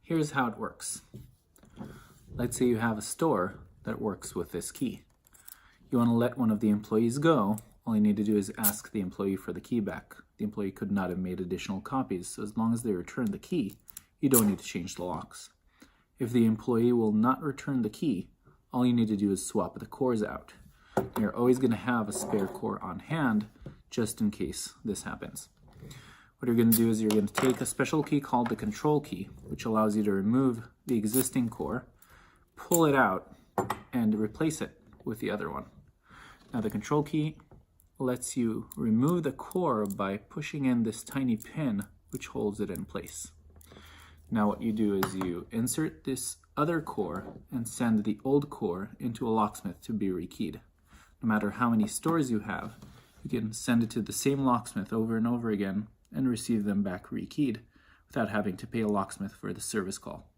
Here's how it works. Let's say you have a store that works with this key. You want to let one of the employees go. All you need to do is ask the employee for the key back. The employee could not have made additional copies, so as long as they return the key, you don't need to change the locks. If the employee will not return the key, all you need to do is swap the cores out. You're always going to have a spare core on hand just in case this happens. What you're going to do is you're going to take a special key called the control key, which allows you to remove the existing core, pull it out, and replace it with the other one. Now the control key lets you remove the core by pushing in this tiny pin which holds it in place. Now what you do is you insert this other core and send the old core into a locksmith to be rekeyed. No matter how many stores you have, you can send it to the same locksmith over and over again and receive them back rekeyed without having to pay a locksmith for the service call.